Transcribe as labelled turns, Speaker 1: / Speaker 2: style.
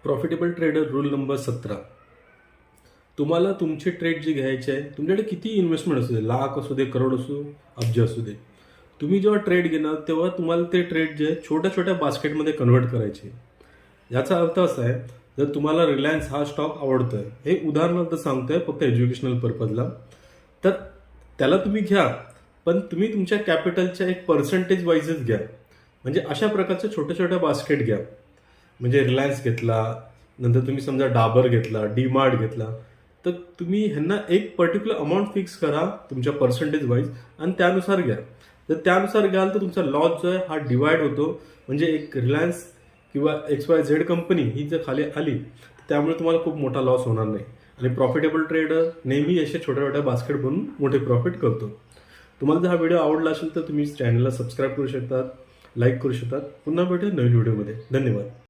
Speaker 1: Profitable trader rule number 17. तुम्हाला तुमचे trade जे घ्यायचे आहे, तुमच्याकडे किती इन्व्हेस्टमेंट असू दे, लाख असू दे, करोड असू, अब्ज असू दे, तुम्ही जेव्हा ट्रेड घेणार तेव्हा तुम्हाला ते ट्रेड जे छोट्या छोट्या बास्केटमध्ये कन्व्हर्ट करायचे. याचा अर्थ असा आहे, जर तुम्हाला रिलायन्स हा स्टॉक आवडतोय, हे उदाहरणार्थ सांगतोय फक्त एज्युकेशनल पर्पजला, तर त्याला तुम्ही घ्या, पण तुम्ही तुमच्या कॅपिटलच्या एक पर्सेंटेज वाईजच घ्या. म्हणजे अशा प्रकारच्या छोट्या छोट्या बास्केट घ्या. म्हणजे रिलायन्स घेतला, नंतर तुम्ही समजा डाबर घेतला, डी मार्ट घेतला, तर तुम्ही ह्यांना एक पर्टिक्युलर अमाऊंट फिक्स करा तुमच्या पर्सेंटेज वाईज आणि त्यानुसार घ्या. जर त्यानुसार घ्याल तर तुमचा लॉस जो आहे हा डिवाइड होतो. म्हणजे एक रिलायन्स किंवा XYZ कंपनी ही जर खाली आली त्यामुळे तुम्हाला खूप मोठा लॉस होणार नाही. आणि प्रॉफिटेबल ट्रेडर नेहमी अशा छोट्या छोट्या बास्केट बनवून मोठे प्रॉफिट करतो. तुम्हाला जर हा व्हिडिओ आवडला असेल तर तुम्ही चॅनलला सबस्क्राईब करू शकतात, लाईक करू शकतात. पुन्हा भेटूया नवीन व्हिडिओमध्ये. धन्यवाद.